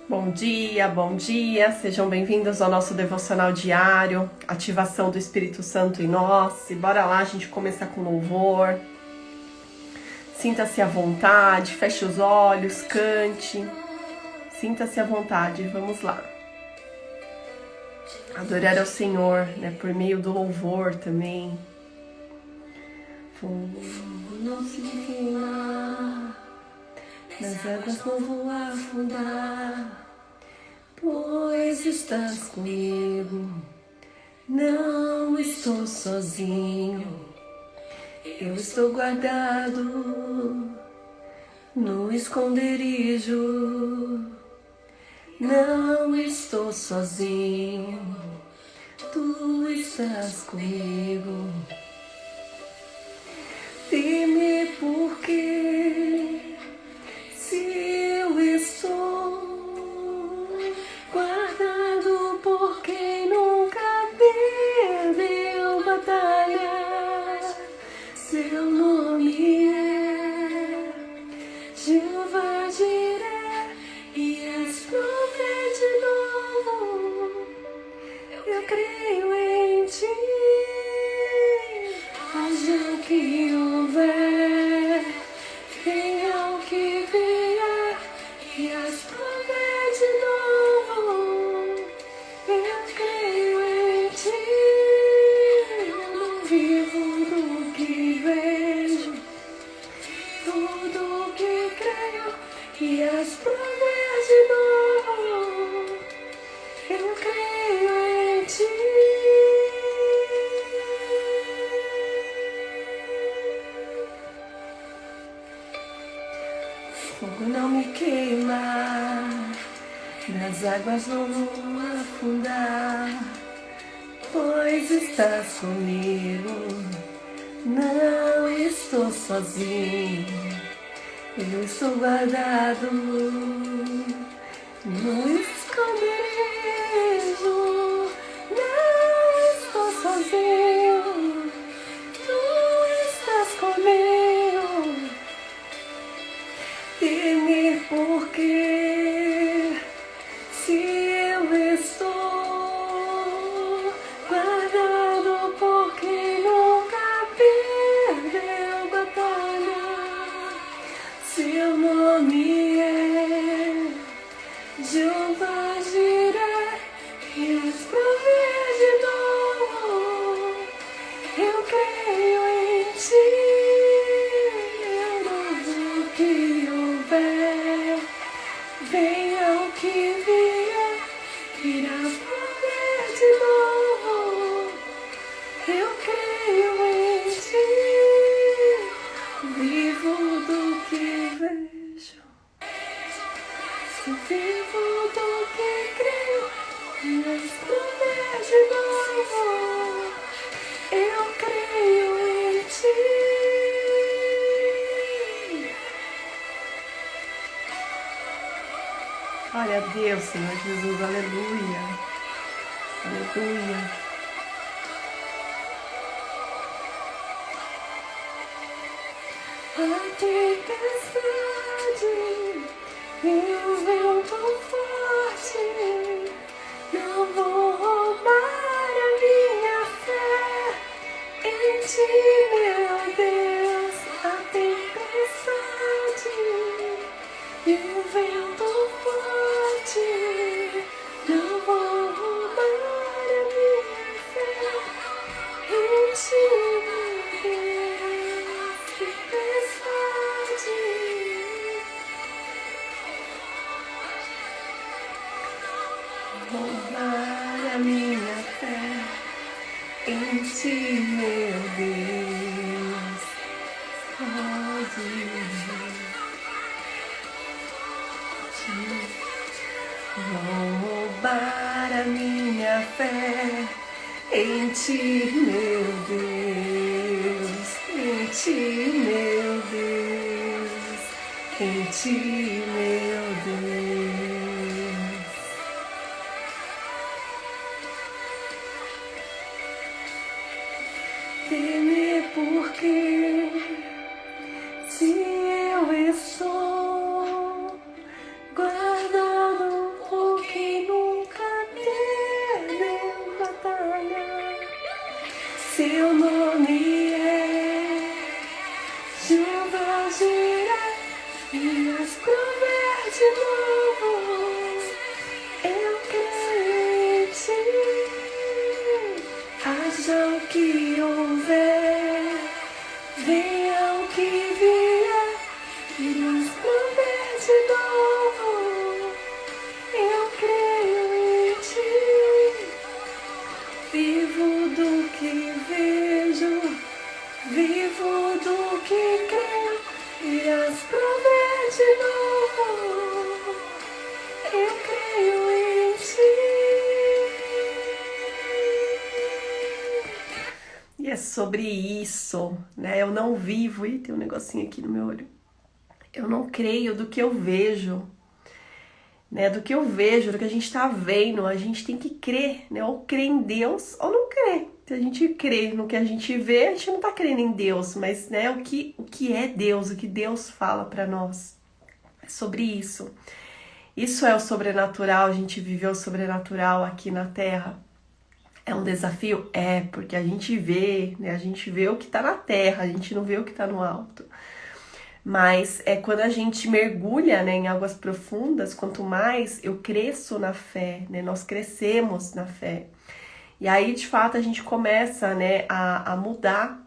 Bom dia, sejam bem-vindos ao nosso devocional diário, ativação do Espírito Santo em nós. E bora lá, a gente começar com louvor. Sinta-se à vontade, feche os olhos, cante. Sinta-se à vontade, vamos lá. Adorar ao Senhor, né, por meio do louvor também. Fogo não se queimar, nas águas não vou afundar, pois estás comigo, não estou sozinho, eu estou guardado no esconderijo, não estou sozinho, tu estás comigo. Teme porque se eu estou guardado por quem nunca perdeu batalha, seu nome é Jeová Jireh, e és provê de novo, eu creio em ti. Haja o que houver, venha o que vier, e as promessas de novo, eu creio em ti. Eu não vivo do que vejo, tudo que creio, e as promessas de novo, eu creio em ti. Fogo não me queima, nas águas não vou afundar, pois estás comigo, não estou sozinho, eu estou guardado no esconderijo, não estou sozinho, tu estás comigo. Teme porque se eu estou guardado por quem nunca perdeu batalha, seu nome é Jeová Jireh, e as provês de novo, eu creio em ti. Venha o que vier, irá prover de novo, eu creio em ti. Vivo do que vejo, vivo do que creio, irá prover de novo, eu creio em ti. Glória a Deus, Senhor Jesus, aleluia, aleluia. A tempestade e o vento forte não vou roubar a minha fé em ti, meu Deus. A tempestade e o vento forte não vou roubar a minha fé em ti, meu Deus. Tempestade, roubar a minha fé em ti, meu Deus. Pode vão roubar a minha fé em ti, meu Deus, em ti, meu Deus, em ti, meu Deus. Teme porque se eu estou guardado é sobre isso, né? Eu não vivo, e tem um negocinho aqui no meu olho. Eu não creio do que eu vejo, né? Do que eu vejo, do que a gente tá vendo, a gente tem que crer, né? Ou crer em Deus ou não crer. Se a gente crê no que a gente vê, a gente não tá crendo em Deus, mas, né, o que é Deus, o que Deus fala pra nós. É sobre isso. Isso é o sobrenatural, a gente viveu o sobrenatural aqui na Terra. É um desafio? É, porque a gente vê, né? A gente vê o que tá na Terra, a gente não vê o que tá no alto. Mas é quando a gente mergulha, né, em águas profundas, quanto mais eu cresço na fé, né? Nós crescemos na fé. E aí, de fato, a gente começa, né, a mudar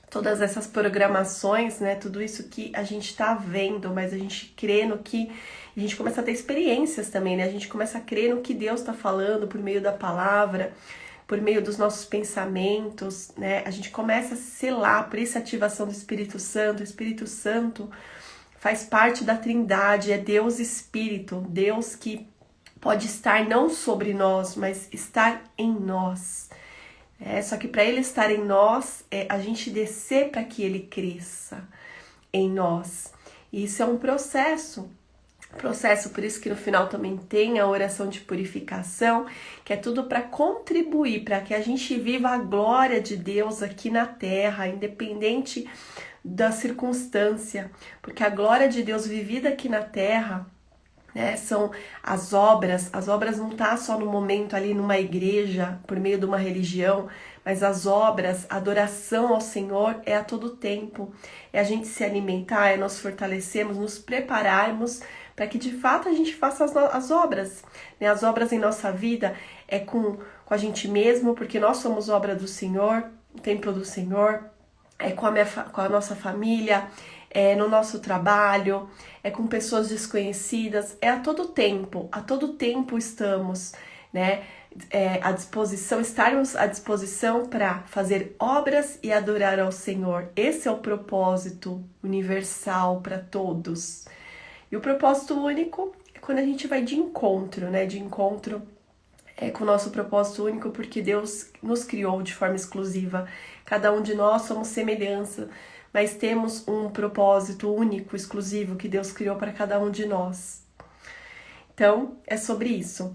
todas essas programações, né, tudo isso que a gente tá vendo, mas a gente crê no que... A gente começa a ter experiências também, né? A gente começa a crer no que Deus tá falando por meio da palavra, por meio dos nossos pensamentos, né? A gente começa a selar por essa ativação do Espírito Santo. O Espírito Santo faz parte da Trindade, é Deus Espírito, Deus que pode estar não sobre nós, mas estar em nós. Só que para Ele estar em nós, a gente descer para que Ele cresça em nós. E isso é um processo, por isso que no final também tem a oração de purificação, que é tudo para contribuir, para que a gente viva a glória de Deus aqui na Terra, independente da circunstância, porque a glória de Deus vivida aqui na Terra, né, são as obras não tá só no momento ali numa igreja, por meio de uma religião, mas as obras, a adoração ao Senhor é a todo tempo, é a gente se alimentar, é nós fortalecermos, nos prepararmos para que de fato a gente faça as obras, né? As obras em nossa vida é com a gente mesmo, porque nós somos obra do Senhor, o templo do Senhor, é com a nossa família, é no nosso trabalho, é com pessoas desconhecidas, é a todo tempo estamos, né, estarmos à disposição para fazer obras e adorar ao Senhor. Esse é o propósito universal para todos. E o propósito único é quando a gente vai de encontro, né, com o nosso propósito único, porque Deus nos criou de forma exclusiva. Cada um de nós somos semelhança, mas temos um propósito único, exclusivo, que Deus criou para cada um de nós. Então, é sobre isso.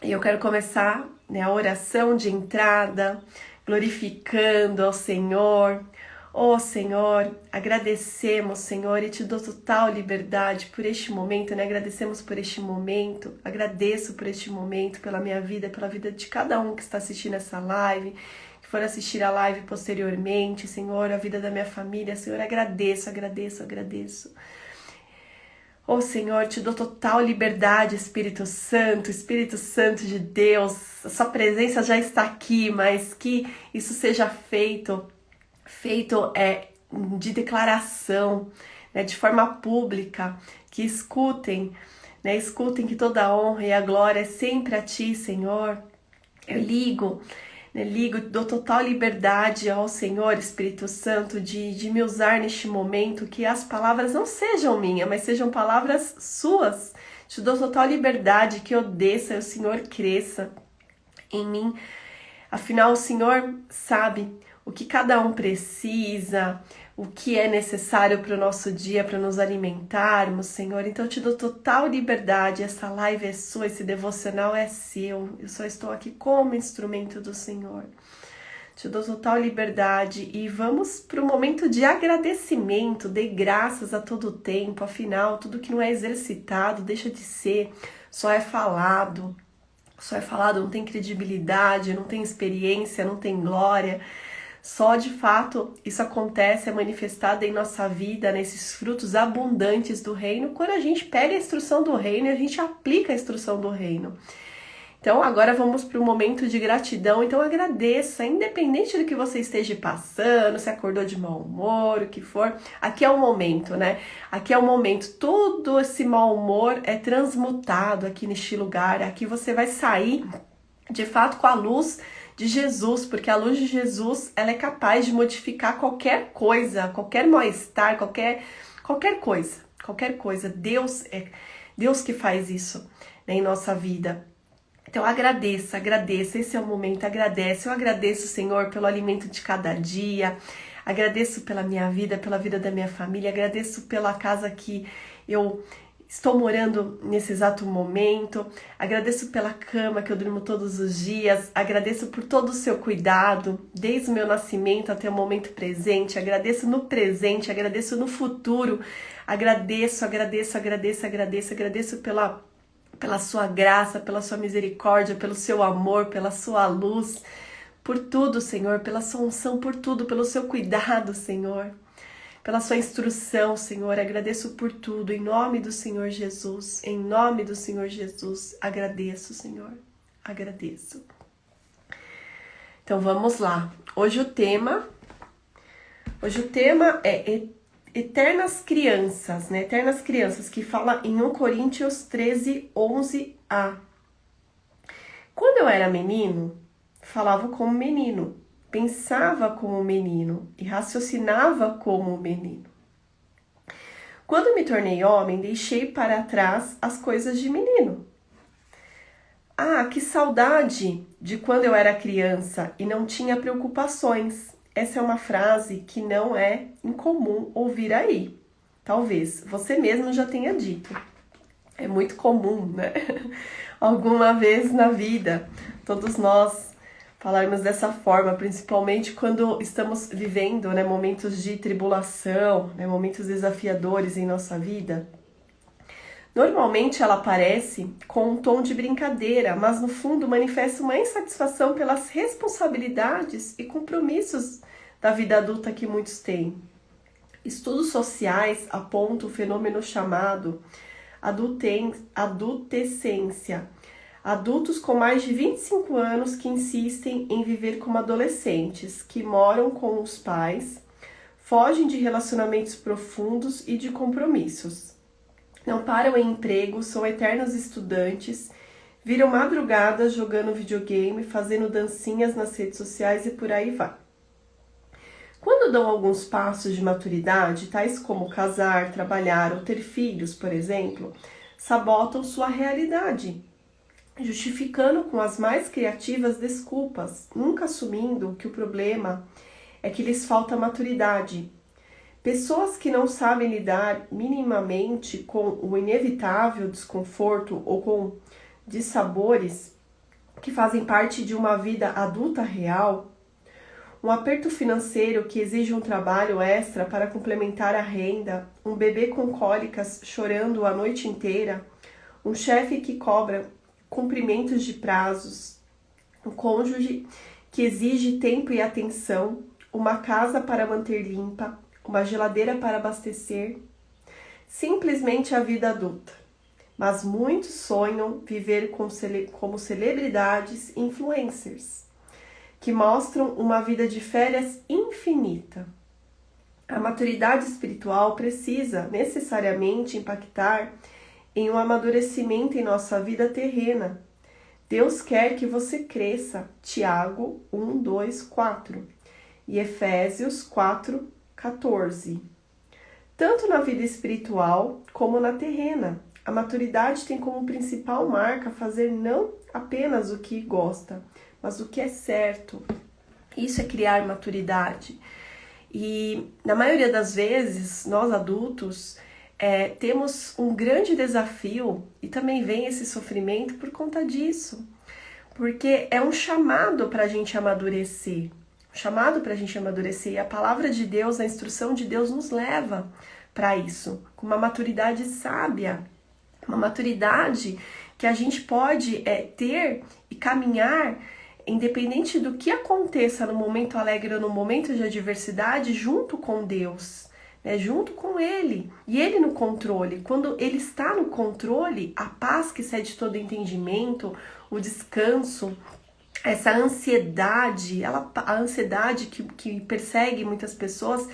E eu quero começar, né, a oração de entrada, glorificando ao Senhor. Oh, Senhor, agradecemos, Senhor, e te dou total liberdade por este momento, né? Agradecemos por este momento, agradeço por este momento, pela minha vida, pela vida de cada um que está assistindo essa live, que for assistir a live posteriormente, Senhor, a vida da minha família, Senhor, agradeço. Oh, Senhor, te dou total liberdade, Espírito Santo de Deus, a sua presença já está aqui, mas que isso seja feito de declaração, né, de forma pública, que escutem, né, que toda a honra e a glória é sempre a Ti, Senhor. Eu ligo, dou total liberdade ao Senhor, Espírito Santo, de me usar neste momento, que as palavras não sejam minhas, mas sejam palavras Suas. Te dou total liberdade, que eu desça e o Senhor cresça em mim. Afinal, o Senhor sabe o que cada um precisa, o que é necessário para o nosso dia, para nos alimentarmos, Senhor. Então eu te dou total liberdade, essa live é sua, esse devocional é seu. Eu só estou aqui como instrumento do Senhor. Te dou total liberdade e vamos para o momento de agradecimento. Dê graças a todo tempo, afinal, tudo que não é exercitado deixa de ser, só é falado, não tem credibilidade, não tem experiência, não tem glória. Só de fato isso acontece, é manifestado em nossa vida, nesses frutos abundantes do reino, quando a gente pega a instrução do reino e a gente aplica a instrução do reino. Então agora vamos para o momento de gratidão. Então agradeça, independente do que você esteja passando, se acordou de mau humor, o que for. Aqui é o momento, né? Aqui é o momento. Todo esse mau humor é transmutado aqui neste lugar. Aqui você vai sair, de fato, com a luz de Jesus, porque a luz de Jesus, ela é capaz de modificar qualquer coisa, qualquer mal-estar, qualquer coisa. Deus é Deus que faz isso, né, em nossa vida. Então agradeça, esse é o momento, agradece. Eu agradeço, Senhor, pelo alimento de cada dia, agradeço pela minha vida, pela vida da minha família, agradeço pela casa que eu estou morando nesse exato momento, agradeço pela cama que eu durmo todos os dias, agradeço por todo o seu cuidado, desde o meu nascimento até o momento presente, agradeço no presente, agradeço no futuro, agradeço pela sua graça, pela sua misericórdia, pelo seu amor, pela sua luz, por tudo, Senhor, pela sua unção, por tudo, pelo seu cuidado, Senhor, pela sua instrução, Senhor, agradeço por tudo, em nome do Senhor Jesus, em nome do Senhor Jesus, agradeço, Senhor, agradeço. Então vamos lá, hoje o tema é Eternas Crianças, né? Eternas Crianças, que fala em 1 Coríntios 13, 11a. Quando eu era menino, falava como menino, pensava como menino e raciocinava como menino. Quando me tornei homem, deixei para trás as coisas de menino. Ah, que saudade de quando eu era criança e não tinha preocupações. Essa é uma frase que não é incomum ouvir aí. Talvez você mesmo já tenha dito. É muito comum, né? Alguma vez na vida, todos nós falarmos dessa forma, principalmente quando estamos vivendo, né, momentos de tribulação, né, momentos desafiadores em nossa vida. Normalmente ela aparece com um tom de brincadeira, mas no fundo manifesta uma insatisfação pelas responsabilidades e compromissos da vida adulta que muitos têm. Estudos sociais apontam o fenômeno chamado adultescência. Adultos com mais de 25 anos que insistem em viver como adolescentes, que moram com os pais, fogem de relacionamentos profundos e de compromissos. Não param em emprego, são eternos estudantes, viram madrugadas jogando videogame, fazendo dancinhas nas redes sociais e por aí vai. Quando dão alguns passos de maturidade, tais como casar, trabalhar ou ter filhos, por exemplo, sabotam sua realidade, justificando com as mais criativas desculpas, nunca assumindo que o problema é que lhes falta maturidade. Pessoas que não sabem lidar minimamente com o inevitável desconforto ou com dissabores que fazem parte de uma vida adulta real, um aperto financeiro que exige um trabalho extra para complementar a renda, um bebê com cólicas chorando a noite inteira, um chefe que cobra cumprimentos de prazos, um cônjuge que exige tempo e atenção, uma casa para manter limpa, uma geladeira para abastecer, simplesmente a vida adulta. Mas muitos sonham viver como celebridades influencers, que mostram uma vida de férias infinita. A maturidade espiritual precisa necessariamente impactar em um amadurecimento em nossa vida terrena. Deus quer que você cresça. Tiago 1, 2, 4 e Efésios 4, 14. Tanto na vida espiritual como na terrena, a maturidade tem como principal marca fazer não apenas o que gosta, mas o que é certo. Isso é criar maturidade. E na maioria das vezes, nós adultos temos um grande desafio e também vem esse sofrimento por conta disso. Porque é um chamado para a gente amadurecer. E a palavra de Deus, a instrução de Deus nos leva para isso, com uma maturidade sábia, uma maturidade que a gente pode ter e caminhar, independente do que aconteça no momento alegre ou no momento de adversidade, junto com Deus, né? Junto com Ele, e Ele no controle. Quando Ele está no controle, a paz que excede todo entendimento, o descanso, essa ansiedade, a ansiedade que persegue muitas pessoas,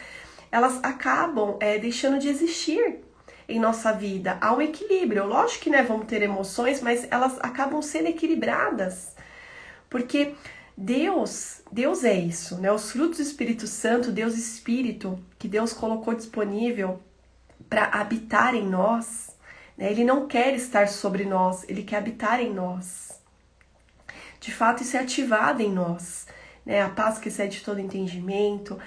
elas acabam deixando de existir em nossa vida. Há um equilíbrio. Lógico que vamos ter emoções, mas elas acabam sendo equilibradas. Porque Deus é isso, né? Os frutos do Espírito Santo, Deus Espírito, que Deus colocou disponível para habitar em nós, né? Ele não quer estar sobre nós, Ele quer habitar em nós. de fato isso é ativado em nós, né? A paz que excede todo entendimento,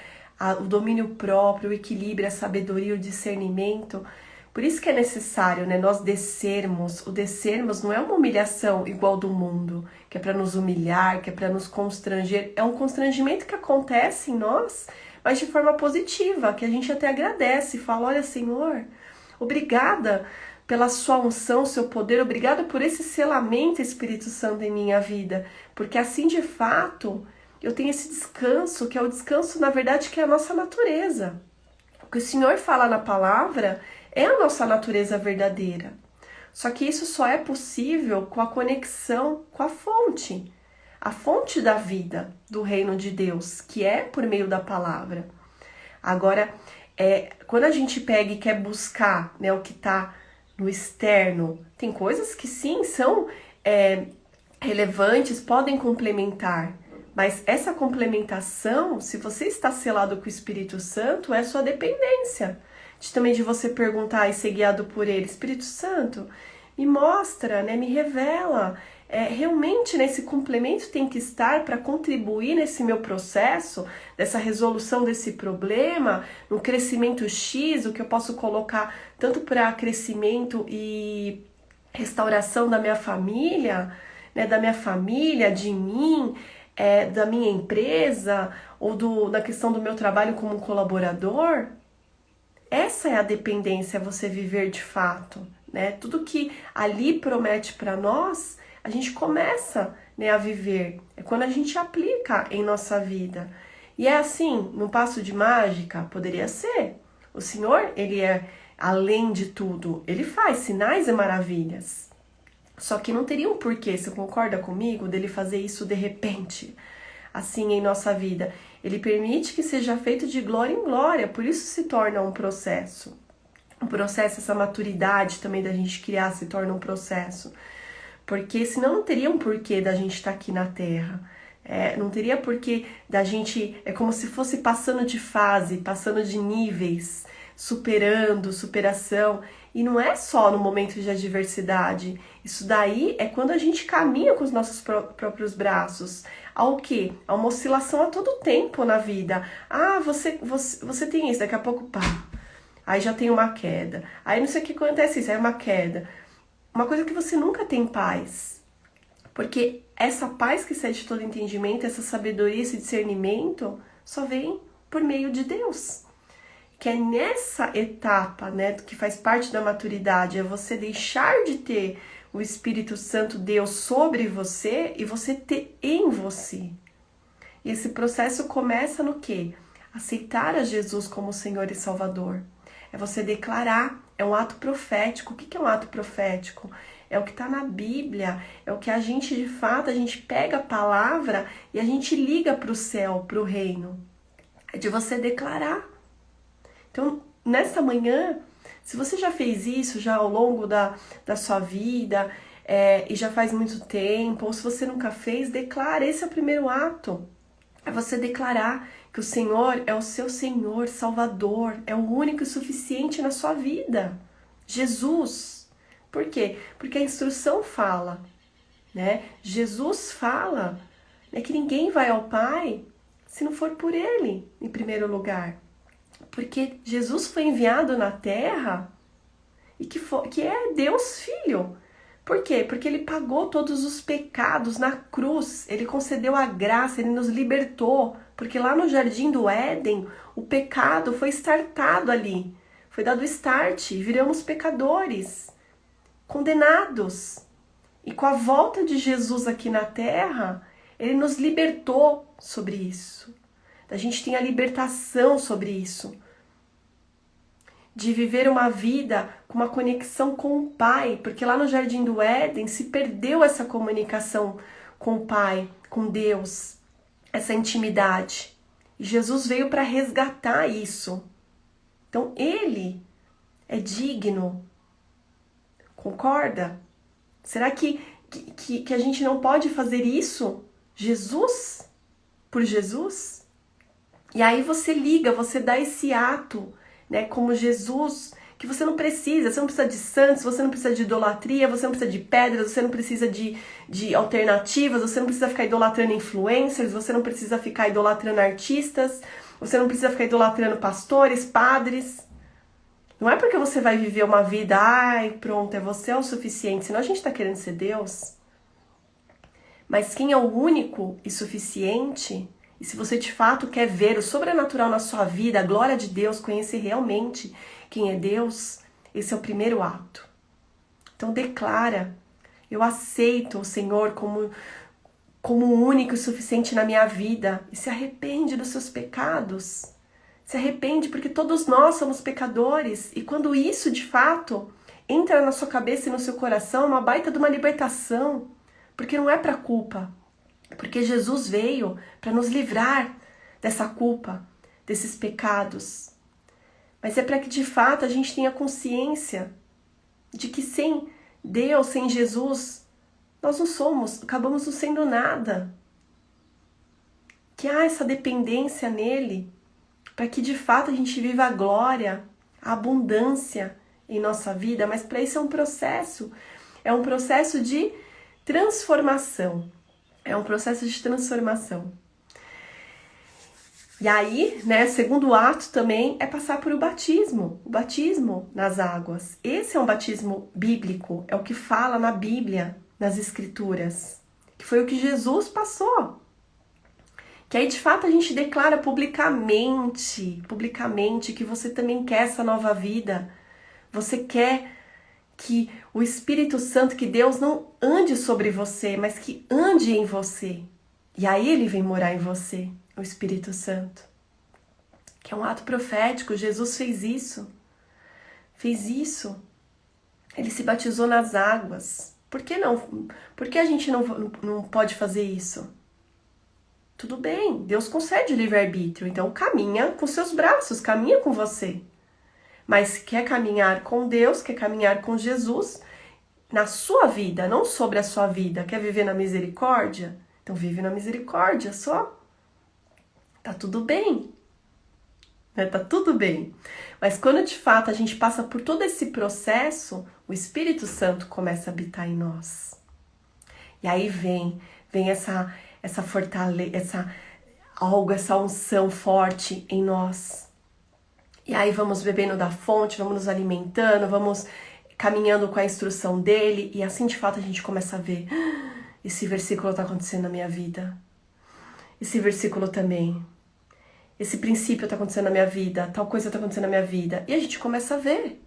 o domínio próprio, o equilíbrio, a sabedoria, o discernimento. Por isso que é necessário, né, nós descermos. O descermos não é uma humilhação igual do mundo, que é para nos humilhar, que é para nos constranger. É um constrangimento que acontece em nós, mas de forma positiva, que a gente até agradece e fala, olha, Senhor, obrigada pela sua unção, seu poder, obrigada por esse selamento, Espírito Santo, em minha vida, porque assim, de fato, eu tenho esse descanso, que é o descanso, na verdade, que é a nossa natureza. O que o Senhor fala na palavra é a nossa natureza verdadeira. Só que isso só é possível com a conexão com a fonte da vida do reino de Deus, que é por meio da palavra. Agora, quando a gente pega e quer buscar, né, o que está no externo, tem coisas que sim são relevantes, podem complementar. Mas essa complementação, se você está selado com o Espírito Santo, é sua dependência. Também de você perguntar e ser guiado por ele. Espírito Santo, me mostra, né, me revela. Realmente nesse complemento tem que estar para contribuir nesse meu processo, dessa resolução desse problema, no crescimento X, o que eu posso colocar tanto para crescimento e restauração da minha família, né, de mim, da minha empresa, ou da questão do meu trabalho como colaborador. Essa é a dependência, você viver de fato, né? Tudo que ali promete para nós, a gente começa, né, a viver. É quando a gente aplica em nossa vida. E é assim, num passo de mágica, poderia ser. O Senhor, ele é além de tudo. Ele faz sinais e maravilhas. Só que não teria um porquê, você concorda comigo, dele fazer isso de repente, assim, em nossa vida. Ele permite que seja feito de glória em glória, por isso se torna um processo. Um processo, essa maturidade também da gente criar se torna um processo. Porque senão não teria um porquê da gente estar aqui na Terra. Não teria porquê da gente, é como se fosse passando de fase, passando de níveis, superando, superação. E não é só no momento de adversidade. Isso daí é quando a gente caminha com os nossos próprios braços. Ao quê? A uma oscilação a todo tempo na vida. Ah, você tem isso, daqui a pouco, pá. Aí já tem uma queda. Aí não sei o que acontece isso, aí é uma queda. Uma coisa que você nunca tem paz. Porque essa paz que excede todo entendimento, essa sabedoria, esse discernimento, só vem por meio de Deus. Que é nessa etapa, né, que faz parte da maturidade, é você deixar de ter o Espírito Santo, Deus, sobre você e você ter em você. E esse processo começa no quê? Aceitar a Jesus como Senhor e Salvador. É você declarar, é um ato profético. O que é um ato profético? É o que está na Bíblia, é o que a gente, de fato, a gente pega a palavra e a gente liga para o céu, para o reino. É de você declarar. Então, nesta manhã, se você já fez isso já ao longo da sua vida e já faz muito tempo, ou se você nunca fez, declara. Esse é o primeiro ato. É você declarar que o Senhor é o seu Senhor, Salvador, é o único e suficiente na sua vida. Jesus. Por quê? Porque a instrução fala, né? Jesus fala, né, que ninguém vai ao Pai se não for por Ele, em primeiro lugar. Porque Jesus foi enviado na Terra e que é Deus Filho. Por quê? Porque Ele pagou todos os pecados na cruz. Ele concedeu a graça, Ele nos libertou. Porque lá no Jardim do Éden, o pecado foi startado ali. Foi dado start, viramos pecadores, condenados. E com a volta de Jesus aqui na Terra, Ele nos libertou sobre isso. A gente tem a libertação sobre isso. De viver uma vida com uma conexão com o Pai, porque lá no Jardim do Éden se perdeu essa comunicação com o Pai, com Deus, essa intimidade. E Jesus veio para resgatar isso. Então Ele é digno. Concorda? Será que a gente não pode fazer isso? Jesus? Por Jesus? E aí você liga, você dá esse ato, né, como Jesus, que você não precisa de santos, você não precisa de idolatria, você não precisa de pedras, você não precisa de alternativas, você não precisa ficar idolatrando influencers, você não precisa ficar idolatrando artistas, você não precisa ficar idolatrando pastores, padres. Não é porque você vai viver uma vida, ai, pronto, você é o suficiente, senão a gente tá querendo ser Deus. Mas quem é o único e suficiente, e se você de fato quer ver o sobrenatural na sua vida, a glória de Deus, conhecer realmente quem é Deus, esse é o primeiro ato. Então declara, eu aceito o Senhor como único e suficiente na minha vida, e se arrepende dos seus pecados. Se arrepende porque todos nós somos pecadores, e quando isso de fato entra na sua cabeça e no seu coração, é uma baita de uma libertação, porque não é para culpa, porque Jesus veio para nos livrar dessa culpa, desses pecados. Mas é para que de fato a gente tenha consciência de que sem Deus, sem Jesus, nós não somos, acabamos não sendo nada. Que há essa dependência nele, para que de fato a gente viva a glória, a abundância em nossa vida, mas para isso é um processo de transformação. É um processo de transformação. E aí, né, segundo ato também é passar por o batismo nas águas. Esse é um batismo bíblico, é o que fala na Bíblia, nas Escrituras, que foi o que Jesus passou. Que aí de fato a gente declara publicamente que você também quer essa nova vida. Você quer que o Espírito Santo, que Deus não ande sobre você, mas que ande em você. E aí ele vem morar em você, o Espírito Santo. Que é um ato profético, Jesus fez isso. Ele se batizou nas águas. Por que não? Por que a gente não pode fazer isso? Tudo bem, Deus concede livre-arbítrio, então caminha com seus braços, caminha com você. Mas quer caminhar com Deus, quer caminhar com Jesus na sua vida, não sobre a sua vida. Quer viver na misericórdia? Então vive na misericórdia só. Tá tudo bem. Né? Tá tudo bem. Mas quando de fato a gente passa por todo esse processo, o Espírito Santo começa a habitar em nós. E aí vem essa fortaleza, essa unção forte em nós. E aí vamos bebendo da fonte, vamos nos alimentando, vamos caminhando com a instrução dele, e assim de fato a gente começa a ver, esse versículo está acontecendo na minha vida, esse versículo também, esse princípio está acontecendo na minha vida, tal coisa está acontecendo na minha vida, e a gente começa a ver,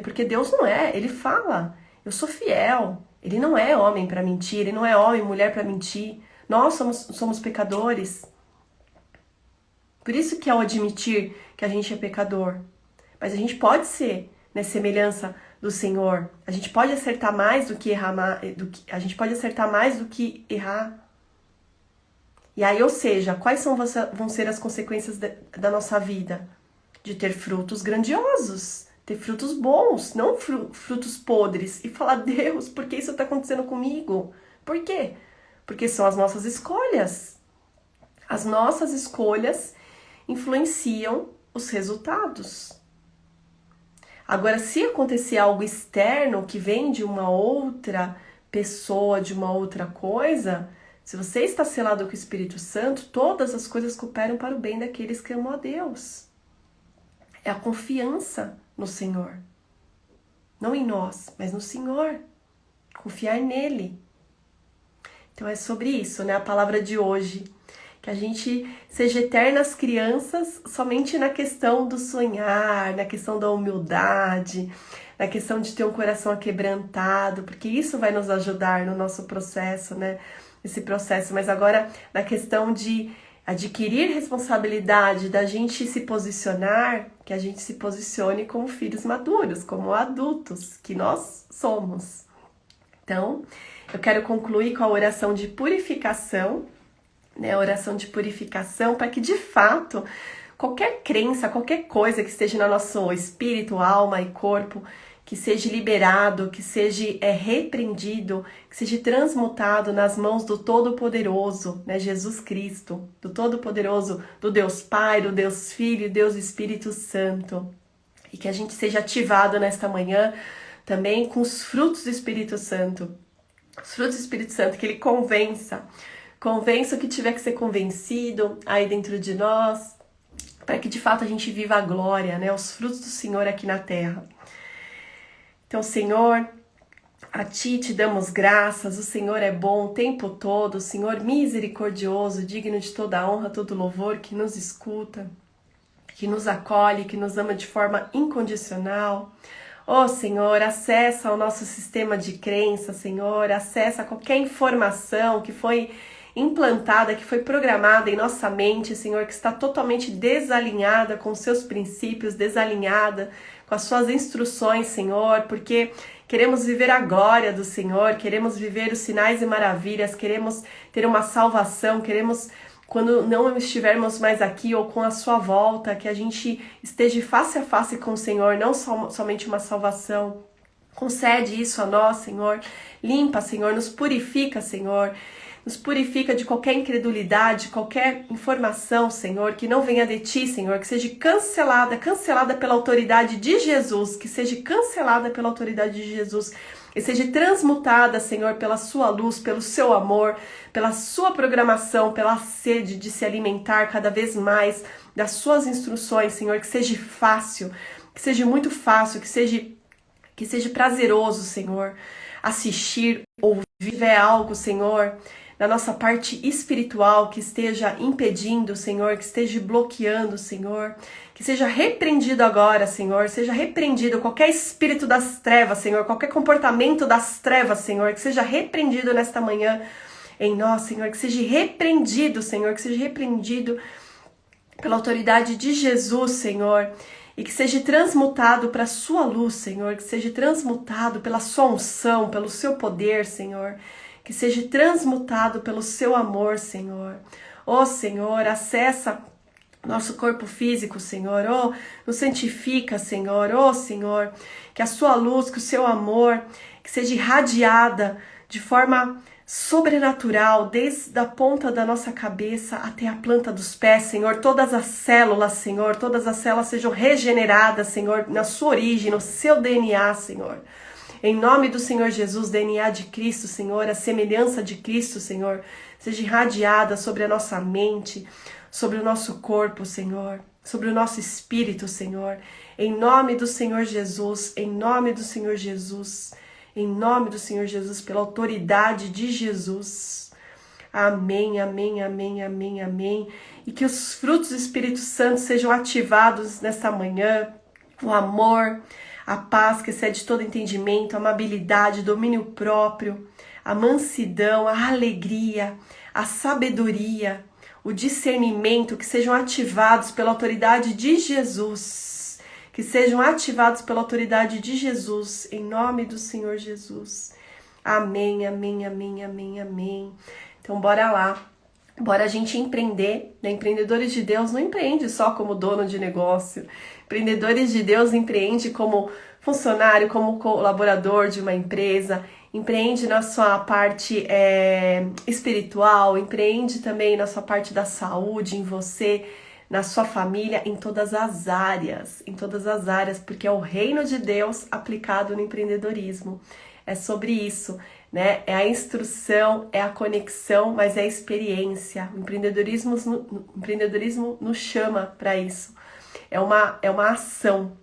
porque Deus não é, ele fala, eu sou fiel, ele não é homem para mentir, ele não é homem, mulher para mentir, nós somos pecadores. Por isso que ao admitir que a gente é pecador, mas a gente pode ser, né, semelhança do Senhor. A gente pode acertar mais do que errar, a gente pode acertar mais do que errar. E aí, ou seja, quais vão ser as consequências da nossa vida? De ter frutos grandiosos, ter frutos bons, não frutos podres. E falar, Deus, por que isso está acontecendo comigo? Por quê? Porque são as nossas escolhas. As nossas escolhas influenciam os resultados. Agora, se acontecer algo externo que vem de uma outra pessoa, de uma outra coisa, se você está selado com o Espírito Santo, todas as coisas cooperam para o bem daqueles que amam a Deus. É a confiança no Senhor. Não em nós, mas no Senhor. Confiar nele. Então é sobre isso, né? A palavra de hoje. Que a gente seja eternas crianças somente na questão do sonhar, na questão da humildade, na questão de ter um coração aquebrantado, porque isso vai nos ajudar no nosso processo, né? Esse processo. Mas agora, na questão de adquirir responsabilidade, da gente se posicionar, que a gente se posicione como filhos maduros, como adultos, que nós somos. Então, eu quero concluir com a oração de purificação, né, oração de purificação, para que de fato qualquer crença, qualquer coisa que esteja no nosso espírito, alma e corpo, que seja liberado, que seja repreendido, que seja transmutado nas mãos do Todo-Poderoso, né, Jesus Cristo, do Todo-Poderoso, do Deus Pai, do Deus Filho e Deus Espírito Santo. e que a gente seja ativado nesta manhã também com os frutos do Espírito Santo. Os frutos do Espírito Santo, que ele convença o que tiver que ser convencido aí dentro de nós, para que de fato a gente viva a glória, né? Os frutos do Senhor aqui na terra. Então, Senhor, a Ti te damos graças, o Senhor é bom o tempo todo, o Senhor misericordioso, digno de toda a honra, todo louvor, que nos escuta, que nos acolhe, que nos ama de forma incondicional. Ó Senhor, acessa o nosso sistema de crença, Senhor, acessa qualquer informação que foi implantada, que foi programada em nossa mente, Senhor, que está totalmente desalinhada com os seus princípios, desalinhada com as suas instruções, Senhor, porque queremos viver a glória do Senhor, queremos viver os sinais e maravilhas, queremos ter uma salvação, queremos, quando não estivermos mais aqui ou com a sua volta, que a gente esteja face a face com o Senhor, não somente uma salvação. Concede isso a nós, Senhor. Limpa, Senhor, nos purifica, Senhor. Nos purifica de qualquer incredulidade, qualquer informação, Senhor, que não venha de Ti, Senhor, que seja cancelada pela autoridade de Jesus, que seja cancelada pela autoridade de Jesus, e seja transmutada, Senhor, pela Sua luz, pelo Seu amor, pela Sua programação, pela sede de se alimentar cada vez mais das Suas instruções, Senhor, que seja fácil, que seja muito fácil, que seja prazeroso, Senhor, assistir, ouvir algo, Senhor, na nossa parte espiritual que esteja impedindo, Senhor, que esteja bloqueando, Senhor, que seja repreendido agora, Senhor, seja repreendido qualquer espírito das trevas, Senhor, qualquer comportamento das trevas, Senhor, que seja repreendido nesta manhã em nós, Senhor, que seja repreendido, Senhor, que seja repreendido pela autoridade de Jesus, Senhor, e que seja transmutado para a sua luz, Senhor, que seja transmutado pela sua unção, pelo seu poder, Senhor, que seja transmutado pelo seu amor, Senhor. Ó Senhor, acessa nosso corpo físico, Senhor. Ó, nos santifica, Senhor. Ó Senhor, que a sua luz, que o seu amor, que seja irradiada de forma sobrenatural, desde a ponta da nossa cabeça até a planta dos pés, Senhor. Todas as células, Senhor, todas as células sejam regeneradas, Senhor, na sua origem, no seu DNA, Senhor. Em nome do Senhor Jesus, DNA de Cristo, Senhor, a semelhança de Cristo, Senhor, seja irradiada sobre a nossa mente, sobre o nosso corpo, Senhor, sobre o nosso espírito, Senhor. Em nome do Senhor Jesus, em nome do Senhor Jesus, em nome do Senhor Jesus, pela autoridade de Jesus. Amém, amém, amém, amém, amém. E que os frutos do Espírito Santo sejam ativados nesta manhã, o amor, a paz que excede todo entendimento, a amabilidade, domínio próprio, a mansidão, a alegria, a sabedoria, o discernimento, que sejam ativados pela autoridade de Jesus, que sejam ativados pela autoridade de Jesus, em nome do Senhor Jesus. Amém, amém, amém, amém, amém. Então bora lá. Bora a gente empreender, né? Empreendedores de Deus não empreende só como dono de negócio. Empreendedores de Deus empreende como funcionário, como colaborador de uma empresa, empreende na sua parte espiritual, empreende também na sua parte da saúde, em você, na sua família, em todas as áreas, porque é o reino de Deus aplicado no empreendedorismo. É sobre isso, né? É a instrução, é a conexão, mas é a experiência. O empreendedorismo nos chama para isso. É uma ação,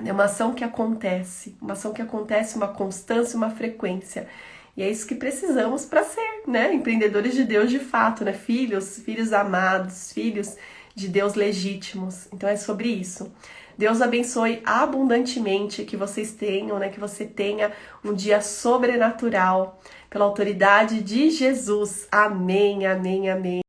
é uma ação que acontece, uma constância, uma frequência. E é isso que precisamos para ser, né? Empreendedores de Deus de fato, né? Filhos amados, filhos de Deus legítimos. Então é sobre isso. Deus abençoe abundantemente que vocês tenham, né? Que você tenha um dia sobrenatural pela autoridade de Jesus. Amém, amém, amém.